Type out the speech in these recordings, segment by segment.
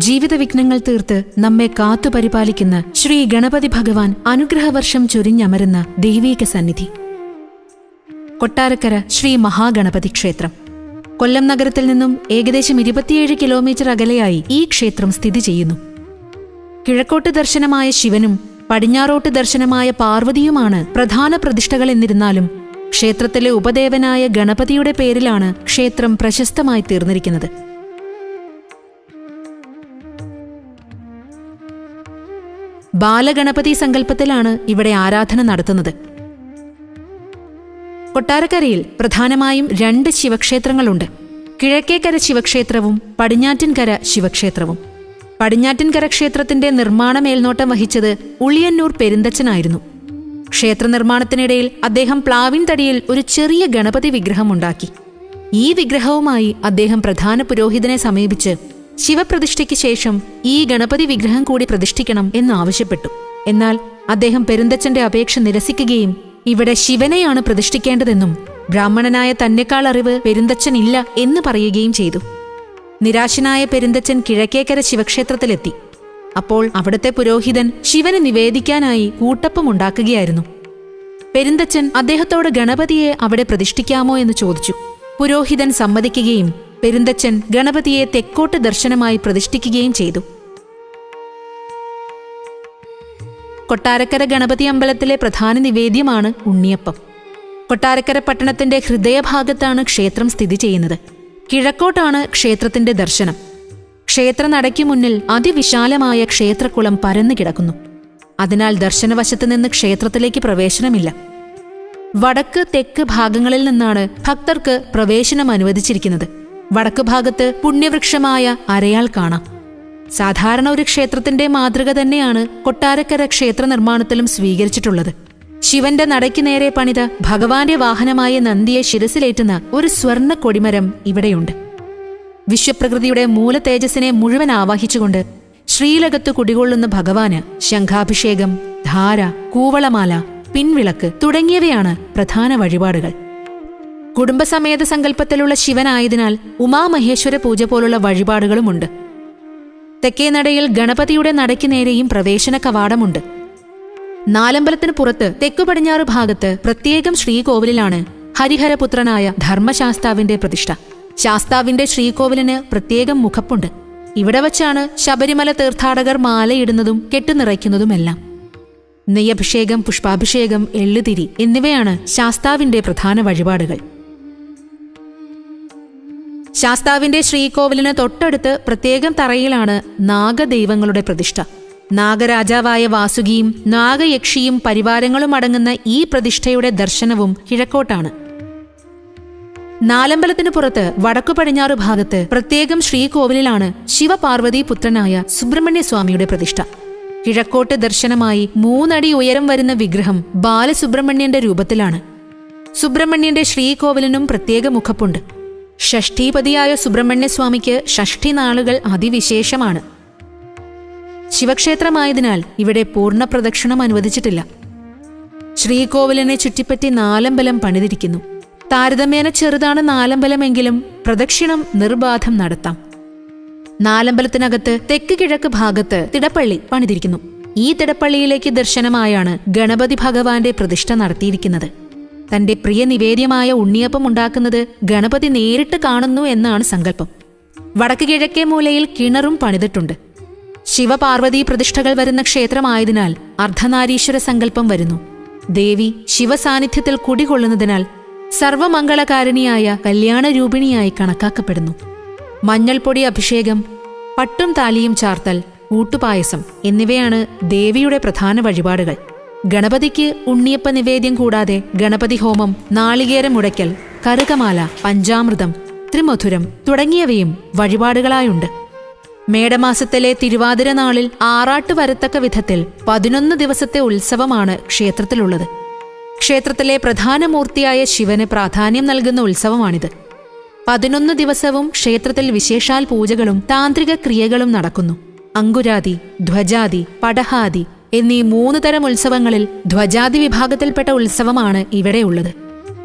ജീവിത വിഘ്നങ്ങൾ തീർത്ത് നമ്മെ കാത്തുപരിപാലിക്കുന്ന ശ്രീ ഗണപതി ഭഗവാൻ അനുഗ്രഹവർഷം ചൊരിഞ്ഞമരുന്ന ദൈവീക സന്നിധി. കൊട്ടാരക്കര ശ്രീ മഹാഗണപതി ക്ഷേത്രം. കൊല്ലം നഗരത്തിൽ നിന്നും ഏകദേശം 27 കിലോമീറ്റർ അകലെയായി ഈ ക്ഷേത്രം സ്ഥിതി ചെയ്യുന്നു. കിഴക്കോട്ട് ദർശനമായ ശിവനും പടിഞ്ഞാറോട്ട് ദർശനമായ പാർവതിയുമാണ് പ്രധാന പ്രതിഷ്ഠകൾ എന്നിരുന്നാലും ക്ഷേത്രത്തിലെ ഉപദേവനായ ഗണപതിയുടെ പേരിലാണ് ക്ഷേത്രം പ്രശസ്തമായി തീർന്നിരിക്കുന്നത്. ബാലഗണപതി സങ്കല്പത്തിലാണ് ഇവിടെ ആരാധന നടത്തുന്നത്. കൊട്ടാരക്കരയിൽ പ്രധാനമായും 2 ശിവക്ഷേത്രങ്ങളുണ്ട്. കിഴക്കേക്കര ശിവക്ഷേത്രവും പടിഞ്ഞാറ്റിൻകര ശിവക്ഷേത്രവും. പടിഞ്ഞാറ്റിൻകര ക്ഷേത്രത്തിന്റെ നിർമ്മാണ മേൽനോട്ടം വഹിച്ചത് ഉളിയന്നൂർ പെരുന്തച്ചനായിരുന്നു. ക്ഷേത്ര നിർമ്മാണത്തിനിടയിൽ അദ്ദേഹം പ്ലാവിൻ തടിയിൽ ഒരു ചെറിയ ഗണപതി വിഗ്രഹമുണ്ടാക്കി. ഈ വിഗ്രഹവുമായി അദ്ദേഹം പ്രധാന പുരോഹിതനെ സമീപിച്ച് ശിവപ്രതിഷ്ഠയ്ക്ക് ശേഷം ഈ ഗണപതി വിഗ്രഹം കൂടി പ്രതിഷ്ഠിക്കണം എന്നാവശ്യപ്പെട്ടു. എന്നാൽ അദ്ദേഹം പെരുന്തച്ചന്റെ അപേക്ഷ നിരസിക്കുകയും ഇവിടെ ശിവനെയാണ് പ്രതിഷ്ഠിക്കേണ്ടതെന്നും ബ്രാഹ്മണനായ തന്നെക്കാൾ അറിവ് പെരുന്തച്ചനില്ല എന്ന് പറയുകയും ചെയ്തു. നിരാശനായ പെരുന്തച്ചൻ കിഴക്കേക്കര ശിവക്ഷേത്രത്തിലെത്തി. അപ്പോൾ അവിടുത്തെ പുരോഹിതൻ ശിവന് നിവേദിക്കാനായി കൂട്ടപ്പമുണ്ടാക്കുകയായിരുന്നു. പെരുന്തച്ചൻ അദ്ദേഹത്തോട് ഗണപതിയെ അവിടെ പ്രതിഷ്ഠിക്കാമോ എന്ന് ചോദിച്ചു. പുരോഹിതൻ സമ്മതിക്കുകയും പെരുന്തച്ചൻ ഗണപതിയെ തെക്കോട്ട് ദർശനമായി പ്രതിഷ്ഠിക്കുകയും ചെയ്തു. കൊട്ടാരക്കര ഗണപതി അമ്പലത്തിലെ പ്രധാന നിവേദ്യമാണ് ഉണ്ണിയപ്പം. കൊട്ടാരക്കര പട്ടണത്തിന്റെ ഹൃദയഭാഗത്താണ് ക്ഷേത്രം സ്ഥിതി ചെയ്യുന്നത്. കിഴക്കോട്ടാണ് ക്ഷേത്രത്തിന്റെ ദർശനം. ക്ഷേത്രനടയ്ക്കു മുന്നിൽ അതിവിശാലമായ ക്ഷേത്രക്കുളം പരന്നു കിടക്കുന്നു. അതിനാൽ ദർശനവശത്ത് നിന്ന് ക്ഷേത്രത്തിലേക്ക് പ്രവേശനമില്ല. വടക്ക് തെക്ക് ഭാഗങ്ങളിൽ നിന്നാണ് ഭക്തർക്ക് പ്രവേശനം അനുവദിച്ചിരിക്കുന്നത്. വടക്കു ഭാഗത്ത് പുണ്യവൃക്ഷമായ അരയാൽ കാണാം. സാധാരണ ഒരു ക്ഷേത്രത്തിന്റെ മാതൃക തന്നെയാണ് കൊട്ടാരക്കര ക്ഷേത്ര നിർമ്മാണത്തിലും സ്വീകരിച്ചിട്ടുള്ളത്. ശിവന്റെ നടയ്ക്ക് നേരെ പണിത ഭഗവാന്റെ വാഹനമായ നന്ദിയെ ശിരസിലേറ്റുന്ന ഒരു സ്വർണ്ണ കൊടിമരം ഇവിടെയുണ്ട്. വിശ്വപ്രകൃതിയുടെ മൂലതേജസ്സിനെ മുഴുവൻ ആവാഹിച്ചുകൊണ്ട് ശ്രീലകത്ത് കുടികൊള്ളുന്ന ഭഗവാന് ശംഖാഭിഷേകം, ധാര, കൂവളമാല, പിൻവിളക്ക് തുടങ്ങിയവയാണ് പ്രധാന വഴിപാടുകൾ. കുടുംബസമേത സങ്കല്പത്തിലുള്ള ശിവനായതിനാൽ ഉമാമഹേശ്വര പൂജ പോലുള്ള വഴിപാടുകളുമുണ്ട്. തെക്കേ നടയിൽ ഗണപതിയുടെ നടയ്ക്ക് നേരെയും പ്രവേശന കവാടമുണ്ട്. നാലമ്പലത്തിന് പുറത്ത് തെക്കു പടിഞ്ഞാറ് ഭാഗത്ത് പ്രത്യേകം ശ്രീകോവിലിലാണ് ഹരിഹരപുത്രനായ ധർമ്മശാസ്താവിന്റെ പ്രതിഷ്ഠ. ശാസ്താവിന്റെ ശ്രീകോവിലിന് പ്രത്യേകം മുഖപ്പുണ്ട്. ഇവിടെ വച്ചാണ് ശബരിമല തീർത്ഥാടകർ മാലയിടുന്നതും കെട്ടുനിറയ്ക്കുന്നതുമെല്ലാം. നെയ്യഭിഷേകം, പുഷ്പാഭിഷേകം, എള്ളുതിരി എന്നിവയാണ് ശാസ്താവിന്റെ പ്രധാന വഴിപാടുകൾ. ശാസ്താവിന്റെ ശ്രീകോവിലിന് തൊട്ടടുത്ത് പ്രത്യേകം തറയിലാണ് നാഗദൈവങ്ങളുടെ പ്രതിഷ്ഠ. നാഗരാജാവായ വാസുകിയും നാഗയക്ഷിയും പരിവാരങ്ങളും അടങ്ങുന്ന ഈ പ്രതിഷ്ഠയുടെ ദർശനവും കിഴക്കോട്ടാണ്. നാലമ്പലത്തിനു പുറത്ത് വടക്കു പടിഞ്ഞാറു ഭാഗത്ത് പ്രത്യേകം ശ്രീകോവിലിലാണ് ശിവപാർവതി പുത്രനായ സുബ്രഹ്മണ്യസ്വാമിയുടെ പ്രതിഷ്ഠ. കിഴക്കോട്ട് ദർശനമായി 3 അടി ഉയരം വരുന്ന വിഗ്രഹം ബാലസുബ്രഹ്മണ്യന്റെ രൂപത്തിലാണ്. സുബ്രഹ്മണ്യന്റെ ശ്രീകോവിലിനും പ്രത്യേക മുഖപ്പുണ്ട്. ഷഷ്ഠീപതിയായ സുബ്രഹ്മണ്യസ്വാമിക്ക് ഷഷ്ഠി നാളുകൾ അതിവിശേഷമാണ്. ശിവക്ഷേത്രമായതിനാൽ ഇവിടെ പൂർണ്ണ പ്രദക്ഷിണം അനുവദിച്ചിട്ടില്ല. ശ്രീകോവിലിനെ ചുറ്റിപ്പറ്റി നാലമ്പലം പണിതിരിക്കുന്നു. താരതമ്യേന ചെറുതാണ് നാലമ്പലമെങ്കിലും പ്രദക്ഷിണം നിർബാധം നടത്താം. നാലമ്പലത്തിനകത്ത് തെക്ക് കിഴക്ക് ഭാഗത്ത് തിടപ്പള്ളി പണിതിരിക്കുന്നു. ഈ തിടപ്പള്ളിയിലേക്ക് ദർശനമായാണ് ഗണപതി ഭഗവാന്റെ പ്രതിഷ്ഠ നടത്തിയിരിക്കുന്നത്. തന്റെ പ്രിയ നിവേദ്യമായ ഉണ്ണിയപ്പം ഉണ്ടാക്കുന്നത് ഗണപതി നേരിട്ട് കാണുന്നു എന്നാണ് സങ്കല്പം. വടക്ക് കിഴക്കേ മൂലയിൽ കിണറും പണിതിട്ടുണ്ട്. ശിവപാർവതി പ്രതിഷ്ഠകൾ വരുന്ന ക്ഷേത്രമായതിനാൽ അർദ്ധനാരീശ്വര സങ്കല്പം വരുന്നു. ദേവി ശിവസാന്നിധ്യത്തിൽ കുടികൊള്ളുന്നതിനാൽ സർവമംഗളകാരിണിയായ കല്യാണരൂപിണിയായി കണക്കാക്കപ്പെടുന്നു. മഞ്ഞൾപ്പൊടി അഭിഷേകം, പട്ടും താലിയും ചാർത്തൽ, ഊട്ടുപായസം എന്നിവയാണ് ദേവിയുടെ പ്രധാന വഴിപാടുകൾ. ഗണപതിക്ക് ഉണ്ണിയപ്പ നിവേദ്യം കൂടാതെ ഗണപതി ഹോമം, നാളികേരം ഉടയ്ക്കൽ, കറുകമാല, പഞ്ചാമൃതം, ത്രിമധുരം തുടങ്ങിയവയും വഴിപാടുകളായുണ്ട്. മേടമാസത്തിലെ തിരുവാതിര നാളിൽ ആറാട്ട് വരത്തക്ക വിധത്തിൽ 11 ദിവസത്തെ ഉത്സവമാണ് ക്ഷേത്രത്തിലുള്ളത്. ക്ഷേത്രത്തിലെ പ്രധാന മൂർത്തിയായ ശിവന് പ്രാധാന്യം നൽകുന്ന ഉത്സവമാണിത്. 11 ദിവസവും ക്ഷേത്രത്തിൽ വിശേഷാൽ പൂജകളും താന്ത്രിക ക്രിയകളും നടക്കുന്നു. അങ്കുരാദി, ധ്വജാദി, പടഹാദി എന്നീ 3 തരം ഉത്സവങ്ങളിൽ ധ്വജാദി വിഭാഗത്തിൽപ്പെട്ട ഉത്സവമാണ് ഇവിടെയുള്ളത്.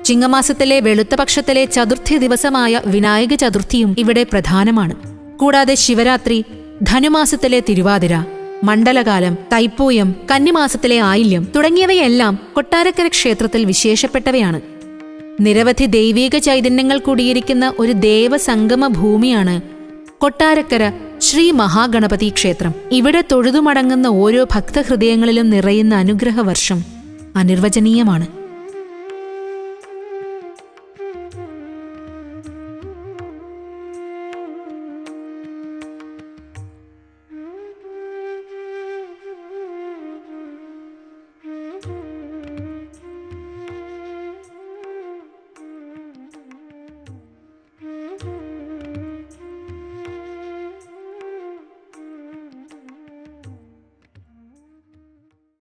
ചിങ്ങമാസത്തിലെ വെളുത്ത പക്ഷത്തിലെ ചതുർത്ഥി ദിവസമായ വിനായക ചതുർത്ഥിയും ഇവിടെ പ്രധാനമാണ്. കൂടാതെ ശിവരാത്രി, ധനുമാസത്തിലെ തിരുവാതിര, മണ്ഡലകാലം, തൈപ്പൂയം, കന്നിമാസത്തിലെ ആയില്യം തുടങ്ങിയവയെല്ലാം കൊട്ടാരക്കര ക്ഷേത്രത്തിൽ വിശേഷപ്പെട്ടവയാണ്. നിരവധി ദൈവീക ചൈതന്യങ്ങൾ കൂടിയിരിക്കുന്ന ഒരു ദേവസംഗമ ഭൂമിയാണ് കൊട്ടാരക്കര ശ്രീ മഹാഗണപതി ക്ഷേത്രം. ഇവിടെ തൊഴുതുമടങ്ങുന്ന ഓരോ ഭക്തഹൃദയങ്ങളിലും നിറയുന്ന അനുഗ്രഹവർഷം അനിർവചനീയമാണ്.